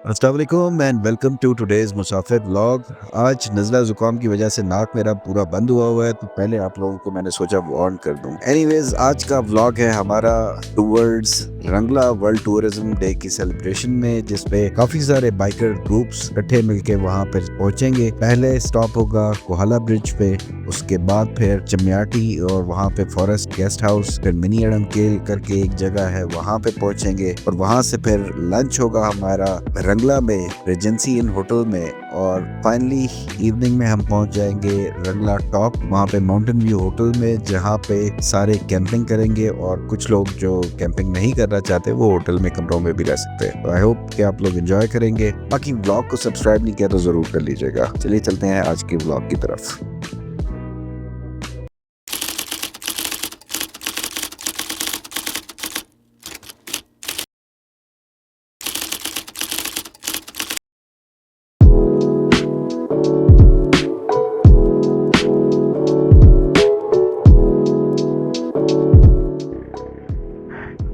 अस्सलाम वालेकुम and welcome to today's Musafir vlog. आज नज़ला ज़ुकाम की वजह से नाक मेरा पूरा बंद हुआ हुआ है, तो पहले आप लोगों को मैंने सोचा वार्न कर दूं। एनीवेज, आज का व्लॉग है हमारा टूवर्ड्स रंगला वर्ल्ड टूरिज्म डे की सेलिब्रेशन में, जिसपे काफ़ी सारे बाइकर ग्रुप्स इकट्ठे मिलके वहाँ पर पहुँचेंगे। पहले स्टॉप होगा कोहाला ब्रिज पे, उसके बाद फिर चमियाटी और वहाँ पे फॉरेस्ट गेस्ट हाउस, फिर मिनी अड़मकेल करके एक जगह है, वहाँ पे पहुँचेंगे और वहाँ से फिर लंच होगा हमारा रंगला में रेजेंसी इन होटल में, और फाइनली इवनिंग में हम पहुंच जाएंगे रंगला टॉप, वहां पे माउंटेन व्यू होटल में, जहां पे सारे कैंपिंग करेंगे और कुछ लोग जो कैंपिंग नहीं करना चाहते वो होटल में कमरों में भी रह सकते हैं। तो आई होप कि आप लोग एंजॉय करेंगे। बाकी व्लॉग को सब्सक्राइब नहीं किया तो जरूर कर लीजिएगा। चलिए चलते हैं आज की व्लॉग की तरफ।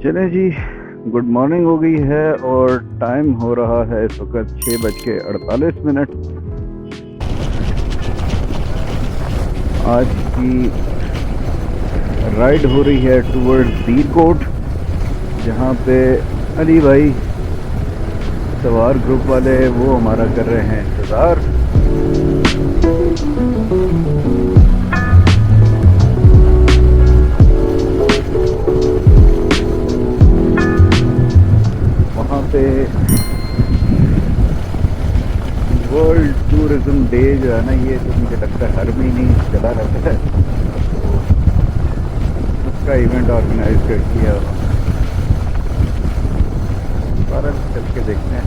चले जी, गुड मॉर्निंग हो गई है और टाइम हो रहा है इस वक्त 6:48। आज की राइड हो रही है टूवर्ड्स बीरकोट, जहाँ पे अली भाई सवार ग्रुप वाले वो हमारा कर रहे हैं इंतज़ार। वहाँ पे वर्ल्ड टूरिज्म डे जो है ना, ये तो मुझे लगता है हर महीने ही चला रहता है, तो उसका इवेंट ऑर्गेनाइज कर किया। बारह चल के देखते हैं।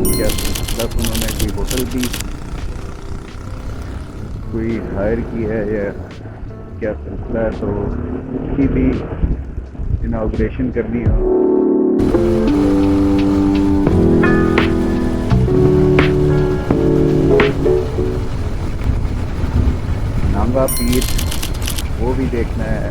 क्या प्लस उन्होंने कोई होटल भी कोई हायर की है या क्या सिलसिला है, तो उसकी भी इनाग्रेशन करनी हो। नांगा पीर वो भी देखना है।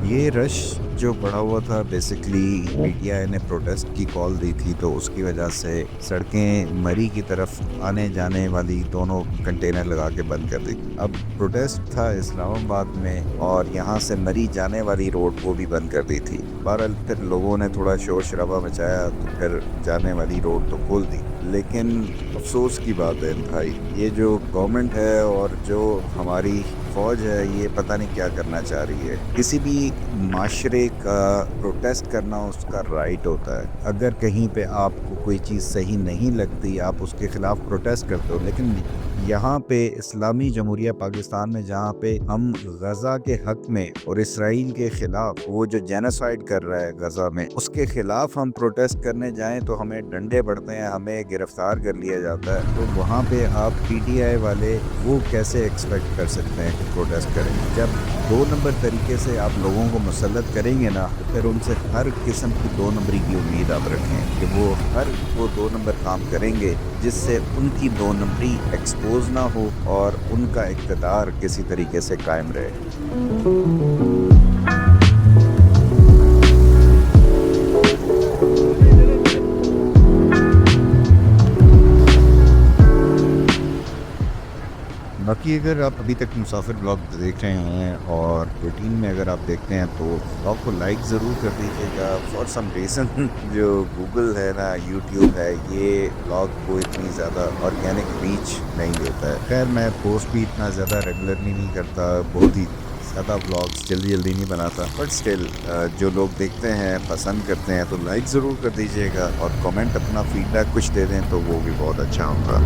ये रश जो पड़ा हुआ था, बेसिकली पीटीआई ने प्रोटेस्ट की कॉल दी थी, तो उसकी वजह से सड़कें मरी की तरफ आने जाने वाली दोनों कंटेनर लगा के बंद कर दी। अब प्रोटेस्ट था इस्लामाबाद में और यहाँ से मरी जाने वाली रोड वो भी बंद कर दी थी। बहरहाल फिर लोगों ने थोड़ा शोर शराबा मचाया तो फिर जाने वाली रोड तो खोल दी। लेकिन अफसोस की बात है भाई, ये जो गवर्नमेंट है और जो हमारी फौज है, ये पता नहीं क्या करना चाह रही है। किसी भी माशरे का प्रोटेस्ट करना उसका राइट होता है। अगर कहीं पे आपको कोई चीज़ सही नहीं लगती, आप उसके खिलाफ प्रोटेस्ट करते हो। लेकिन यहाँ पे इस्लामी जमहूरिया पाकिस्तान में, जहाँ पे हम गज़ा के हक में और इसराइल के ख़िलाफ़, वो जो जेनोसाइड कर रहा है गज़ा में, उसके ख़िलाफ़ हम प्रोटेस्ट करने जाएं तो हमें डंडे पड़ते हैं, हमें गिरफ़्तार कर लिया जाता है। तो वहाँ पे आप पीटीआई वाले वो कैसे एक्सपेक्ट कर सकते हैं कि प्रोटेस्ट करें? जब दो नंबर तरीके से आप लोगों को मुसल्लत करेंगे ना, तो फिर उनसे हर किस्म की दो नंबरी की उम्मीद आप रखें कि वो दो नंबर काम करेंगे, जिससे उनकी दो नंबरी एक्सपोज ना हो और उनका इक़्तिदार किसी तरीके से कायम रहे। बाकी अगर आप अभी तक मुसाफिर ब्लॉग देख रहे हैं और रूटीन में अगर आप देखते हैं तो ब्लॉग को लाइक ज़रूर कर दीजिएगा। फॉर सम रीज़न जो गूगल है ना, यूट्यूब है, ये ब्लॉग को इतनी ज़्यादा ऑर्गेनिक रीच नहीं देता है। खैर, मैं पोस्ट भी इतना ज़्यादा रेगुलरली नहीं करता, बहुत ही ज़्यादा ब्लॉग्स जल्दी नहीं बनाता, बट स्टिल जो लोग देखते हैं, पसंद करते हैं, तो लाइक ज़रूर कर दीजिएगा और कमेंट अपना फीडबैक कुछ दे दें तो वो भी बहुत अच्छा होगा।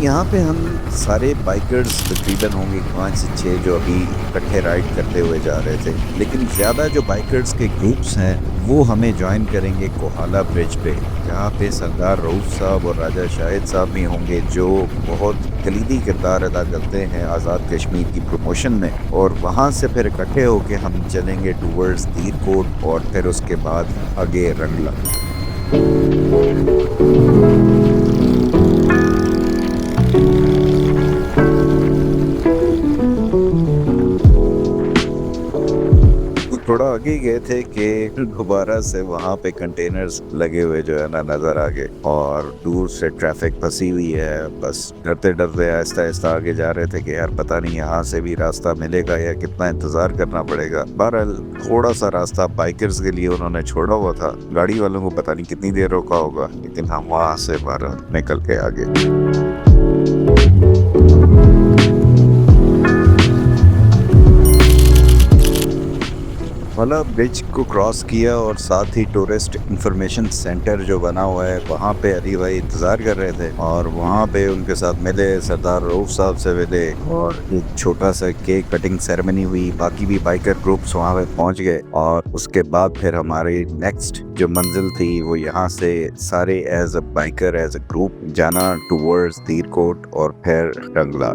यहाँ पे हम सारे बाइकर्स तकरीबन होंगे 5 से 6 जो अभी इकट्ठे राइड करते हुए जा रहे थे, लेकिन ज़्यादा जो बाइकर्स के ग्रुप्स हैं वो हमें ज्वाइन करेंगे कोहाला ब्रिज पे। जहाँ पे सरदार रऊफ साहब और राजा शाहिद साहब भी होंगे, जो बहुत कलीदी किरदार अदा करते हैं आज़ाद कश्मीर की प्रमोशन में। और वहाँ से फिर इकट्ठे होके हम चलेंगे टूवर्ड्स दीरकोट और फिर उसके बाद आगे रंगला। थोड़ा आगे गए थे कि दोबारा से वहाँ पे कंटेनर्स लगे हुए जो है ना नज़र आ गए, और दूर से ट्रैफिक फंसी हुई है। बस डरते डरते आहिस्ता आहिस्ता आगे जा रहे थे कि यार पता नहीं यहाँ से भी रास्ता मिलेगा या कितना इंतज़ार करना पड़ेगा। बहरहाल थोड़ा सा रास्ता बाइकर्स के लिए उन्होंने छोड़ा हुआ था, गाड़ी वालों को पता नहीं कितनी देर रोका होगा, लेकिन हम वहाँ से बहरहाल निकल के आगे। मला ब्रिज को क्रॉस किया और साथ ही टूरिस्ट इंफॉर्मेशन सेंटर जो बना हुआ है वहाँ पे अली भाई इंतज़ार कर रहे थे, और वहाँ पे उनके साथ मिले, सरदार रऊफ साहब से मिले और एक छोटा सा केक कटिंग सेरेमनी हुई। बाकी भी बाइकर ग्रुप्स वहाँ पे पहुँच गए, और उसके बाद फिर हमारी नेक्स्ट जो मंजिल थी वो यहाँ से सारे as a biker as a group जाना टूवर्ड्स दीरकोट और फिर रंगला।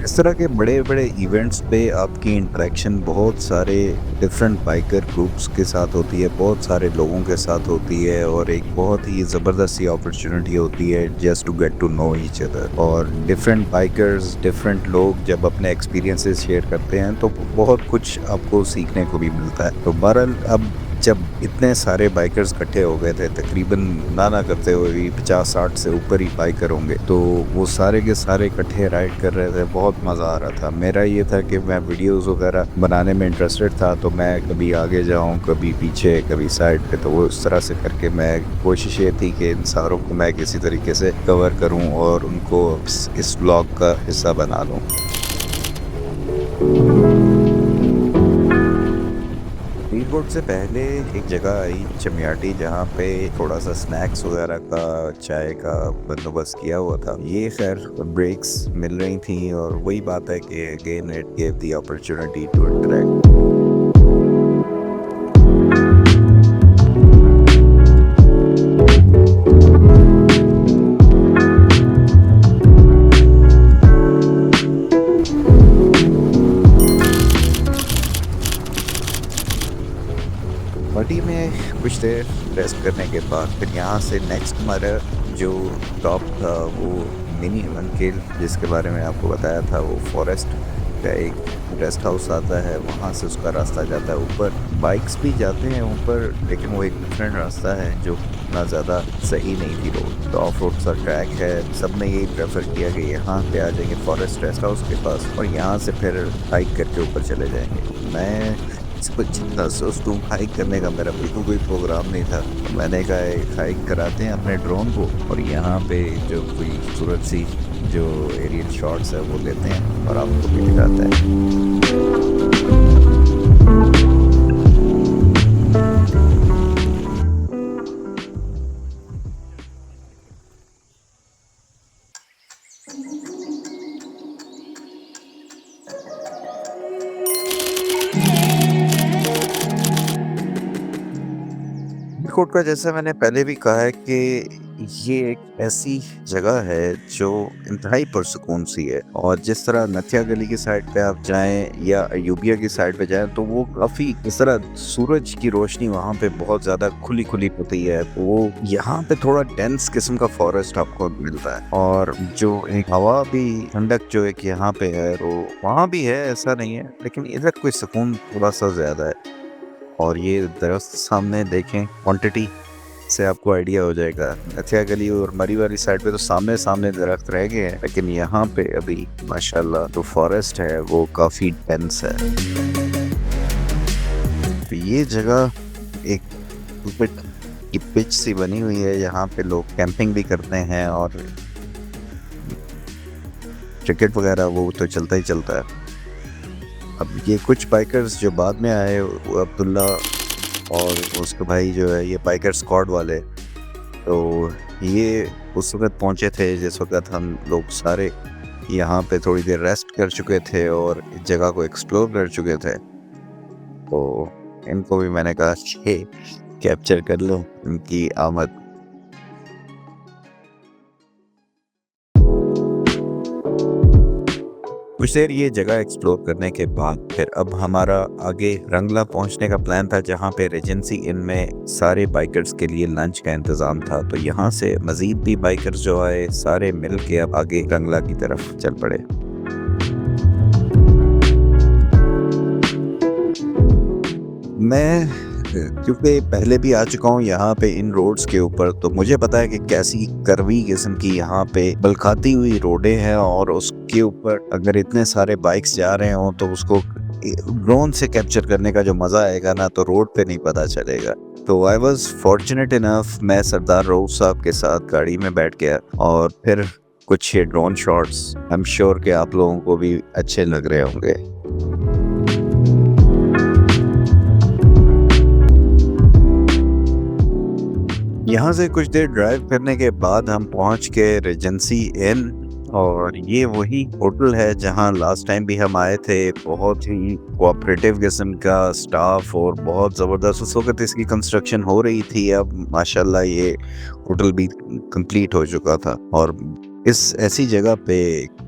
इस तरह के बड़े बड़े इवेंट्स पे आपकी इंटरेक्शन बहुत सारे डिफरेंट बाइकर ग्रुप्स के साथ होती है, बहुत सारे लोगों के साथ होती है, और एक बहुत ही ज़बरदस्त सी अपॉर्चुनिटी होती है just to get to know each other. और डिफरेंट बाइकर्स, डिफरेंट लोग जब अपने एक्सपीरियंसेस शेयर करते हैं तो बहुत कुछ आपको सीखने को भी मिलता है। तो बहरहाल अब जब इतने सारे बाइकर्स इकट्ठे हो गए थे, तकरीबन ना करते हुए भी 50-60 से ऊपर ही बाइकर होंगे, तो वो सारे के सारे इकट्ठे राइड कर रहे थे, बहुत मज़ा आ रहा था। मेरा ये था कि मैं वीडियोस वगैरह बनाने में इंटरेस्टेड था, तो मैं कभी आगे जाऊं, कभी पीछे, कभी साइड पे, तो वो इस तरह से करके मैं कोशिश ये थी कि इन सारों को मैं किसी तरीके से कवर करूँ और उनको इस व्लॉग का हिस्सा बना लूँ। दीरकोट से पहले एक जगह आई चमियाटी, जहाँ पे थोड़ा सा स्नैक्स वगैरह का, चाय का बंदोबस्त किया हुआ था। ये खैर ब्रेक्स मिल रही थी, और वही बात है कि again it gave the opportunity to interact. Body में कुछ देर रेस्ट करने के बाद फिर यहाँ से नेक्स्ट हमारा जो टॉप था वो मिनी मंकेल, जिसके बारे में आपको बताया था, वो फॉरेस्ट का एक रेस्ट हाउस आता है, वहाँ से उसका रास्ता जाता है ऊपर। बाइक्स भी जाते हैं ऊपर, लेकिन वो एक डिफरेंट रास्ता है जो इतना ज़्यादा सही नहीं थी रोड, तो ऑफ रोड सा ट्रैक है। सब ने यही प्रेफर किया कि यहाँ पे आ जाएंगे फॉरेस्ट रेस्ट हाउस के पास, और यहाँ से फिर हाइक करके ऊपर चले जाएंगे। मैं इसको जितना दोस्तों हाइक करने का मेरा बिल्कुल कोई प्रोग्राम नहीं था, तो मैंने कहा हाइक कराते हैं अपने ड्रोन को, और यहाँ पे जो कोई खूबसूरत सी जो एरियल शॉट्स है वो लेते हैं और आपको भी दिखाता है। कोट का जैसा मैंने पहले भी कहा है कि ये एक ऐसी जगह है जो इंतहाई पुरसुकून सी है, और जिस तरह नथिया गली की साइड पे आप जाएं या अयूबिया की साइड पे जाएं तो वो काफ़ी इस तरह सूरज की रोशनी वहाँ पे बहुत ज़्यादा खुली खुली होती है। वो यहाँ पे थोड़ा डेंस किस्म का फॉरेस्ट आपको मिलता है, और जो एक हवा भी ठंडक जो एक यहाँ पे है वो वहाँ भी है, ऐसा नहीं है, लेकिन इधर कोई सुकून थोड़ा सा ज़्यादा है। और ये दरख्त सामने देखें, क्वांटिटी से आपको आइडिया हो जाएगा। नथिया गली और मरी वाली साइड पे तो सामने सामने दरख्त रह गए हैं, लेकिन यहाँ पे अभी माशाल्लाह जो फॉरेस्ट है वो काफ़ी डेंस है। तो ये जगह एक की पिच सी बनी हुई है, यहाँ पे लोग कैंपिंग भी करते हैं, और क्रिकेट वगैरह वो तो चलता ही चलता है। अब ये कुछ बाइकर्स जो बाद में आए, अब्दुल्ला और उसके भाई जो है, ये बाइकर स्क्वाड वाले, तो ये उस वक़्त पहुँचे थे जिस वक़्त हम लोग सारे यहाँ पे थोड़ी देर रेस्ट कर चुके थे और इस जगह को एक्सप्लोर कर चुके थे। तो इनको भी मैंने कहा कि कैप्चर कर लो इनकी आमद। कुछ देर ये जगह एक्सप्लोर करने के बाद फिर अब हमारा आगे रंगला पहुंचने का प्लान था, जहां पे रेजेंसी इन में सारे बाइकर्स के लिए लंच का इंतज़ाम था। तो यहाँ से मज़ीद भी बाइकर्स जो आए सारे मिल के अब आगे रंगला की तरफ चल पड़े। मैं क्योंकि पहले भी आ चुका हूँ यहाँ पे इन रोड्स के ऊपर, तो मुझे पता है कि कैसी करवी किस्म की यहाँ पे बलखाती हुई रोडें हैं और उसके ऊपर अगर इतने सारे बाइक्स जा रहे हों तो उसको ड्रोन से कैप्चर करने का जो मज़ा आएगा ना, तो रोड पे नहीं पता चलेगा। तो आई वॉज फॉर्चुनेट इनफ, मैं सरदार रऊफ साहब के साथ गाड़ी में बैठ गया और फिर कुछ ये drone shots I am sure कि आप लोगों को भी अच्छे लग रहे होंगे। यहाँ से कुछ देर ड्राइव करने के बाद हम पहुँच गए रेजेंसी इन, और ये वही होटल है जहाँ लास्ट टाइम भी हम आए थे। बहुत ही कोऑपरेटिव किस्म का स्टाफ और बहुत ज़बरदस्त। उस वक्त इसकी कंस्ट्रक्शन हो रही थी, अब माशाल्लाह ये होटल भी कंप्लीट हो चुका था। और इस ऐसी जगह पे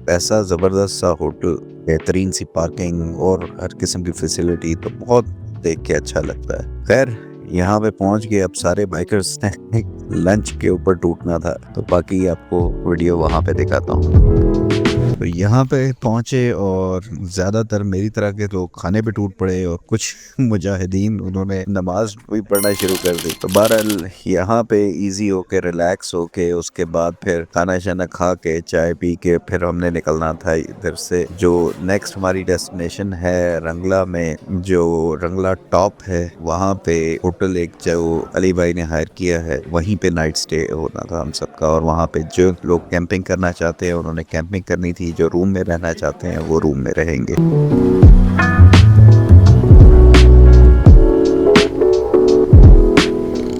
ऐसा ज़बरदस्त सा होटल, बेहतरीन सी पार्किंग और हर किस्म की फैसिलिटी, तो बहुत देख के अच्छा लगता है। खैर यहाँ पे पहुँच गए, अब सारे बाइकर्स ने लंच के ऊपर टूटना था, तो बाकी आपको वीडियो वहाँ पे दिखाता हूँ। तो यहाँ पे पहुँचे और ज़्यादातर मेरी तरह के लोग खाने पे टूट पड़े और कुछ मुजाहिदीन उन्होंने नमाज भी पढ़ना शुरू कर दी। तो बहरहाल यहाँ पे इजी होके रिलैक्स होके उसके बाद फिर खाना शाना खा के चाय पी के फिर हमने निकलना था इधर से। जो नेक्स्ट हमारी डेस्टिनेशन है रंगला में, जो रंगला टॉप है, वहाँ पे होटल एक जो अली भाई ने हायर किया है, वहीं पे नाइट स्टे होना था हम सबका। और वहाँ पे जो लोग कैंपिंग करना चाहते हैं उन्होंने कैंपिंग करनी थी, जो रूम में रहना चाहते हैं वो रूम में रहेंगे।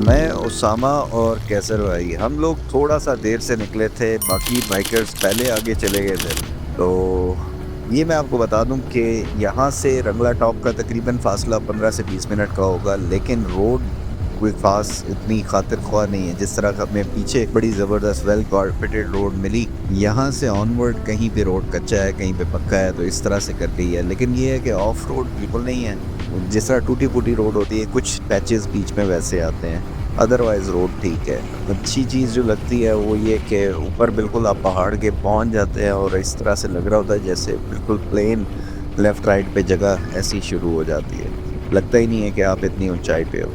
मैं, उसामा और कैसर भाई, हम लोग थोड़ा सा देर से निकले थे, बाकी बाइकर्स पहले आगे चले गए थे। तो ये मैं आपको बता दूं कि यहाँ से रंगला टॉप का तकरीबन फासला 15 से 20 मिनट का होगा, लेकिन रोड कोई खास इतनी खातिर ख्वाह नहीं है। जिस तरह हमें पीछे बड़ी ज़बरदस्त वेल कारपेटेड रोड मिली, यहाँ से ऑनवर्ड कहीं पे रोड कच्चा है, कहीं पे पक्का है, तो इस तरह से कर दी है। लेकिन ये है कि ऑफ रोड बिल्कुल नहीं है। जिस तरह टूटी फूटी रोड होती है, कुछ पैचेस बीच में वैसे आते हैं, अदरवाइज़ रोड ठीक है। अच्छी चीज़ जो लगती है वो ये कि ऊपर बिल्कुल आप पहाड़ के पहुँच जाते हैं और इस तरह से लग रहा होता है जैसे बिल्कुल प्लेन लेफ़्ट राइट पे जगह ऐसी शुरू हो जाती है, लगता ही नहीं है कि आप इतनी ऊंचाई पे हो।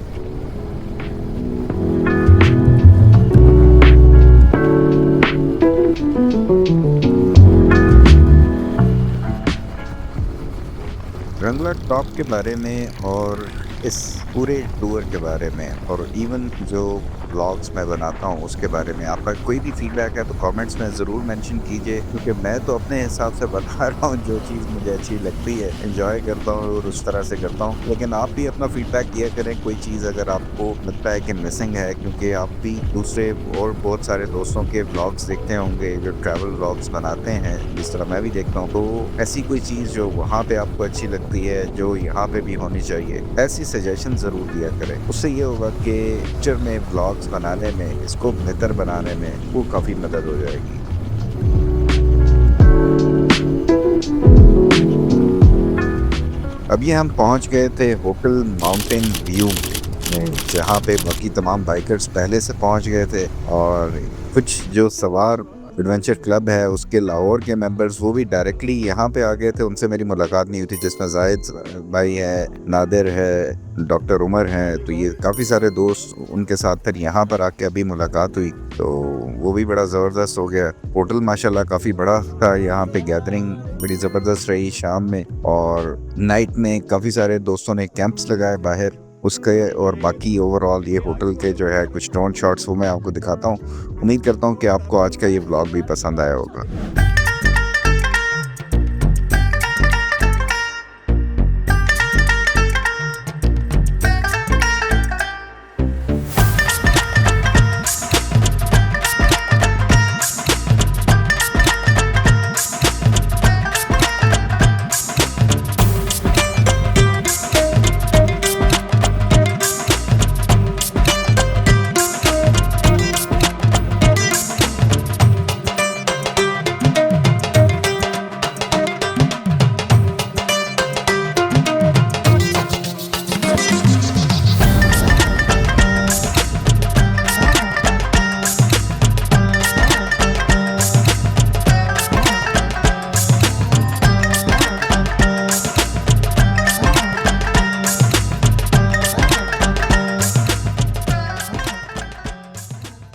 रंगला टॉप के बारे में और इस पूरे टूर के बारे में और इवन जो ब्लॉग्स मैं बनाता हूँ उसके बारे में आपका कोई भी फीडबैक है तो कमेंट्स में ज़रूर मेंशन कीजिए, क्योंकि मैं तो अपने हिसाब से बता रहा हूँ जो चीज़ मुझे अच्छी लगती है, एंजॉय करता हूँ और उस तरह से करता हूँ। लेकिन आप भी अपना फीडबैक दिया करें, कोई चीज़ अगर आपको लगता है कि मिसिंग है, क्योंकि आप भी दूसरे और बहुत सारे दोस्तों के ब्लॉग्स देखते होंगे जो ट्रैवल ब्लॉग्स बनाते हैं, जिस तरह मैं भी देखता हूँ। तो ऐसी कोई चीज़ जो वहाँ पर आपको अच्छी लगती है, जो यहाँ पर भी होनी चाहिए, ऐसी सजेशन ज़रूर दिया करें। उससे ये होगा कि पिक्चर में ब्लॉग्स बनाने में, इसको बेहतर बनाने में वो काफ़ी मदद हो जाएगी। अभी हम पहुंच गए थे होटल माउंटेन व्यू में, जहां पे बाकी तमाम बाइकर्स पहले से पहुंच गए थे और कुछ जो सवार एडवेंचर क्लब है उसके लाहौर के मेंबर्स वो भी डायरेक्टली यहाँ पे आ गए थे। उनसे मेरी मुलाकात नहीं हुई थी, जिसमें जाहिद भाई है, नादिर है, डॉक्टर उमर हैं, तो ये काफ़ी सारे दोस्त उनके साथ फिर यहाँ पर आके अभी मुलाकात हुई, तो वो भी बड़ा ज़बरदस्त हो गया। होटल माशाल्लाह काफ़ी बड़ा था, यहाँ पे गैदरिंग बड़ी ज़बरदस्त रही शाम में, और नाइट में काफ़ी सारे दोस्तों ने कैंप्स लगाए बाहर उसके। और बाकी ओवरऑल ये होटल के जो है कुछ ड्रोन शॉट्स वो मैं आपको दिखाता हूँ। उम्मीद करता हूँ कि आपको आज का ये व्लॉग भी पसंद आया होगा।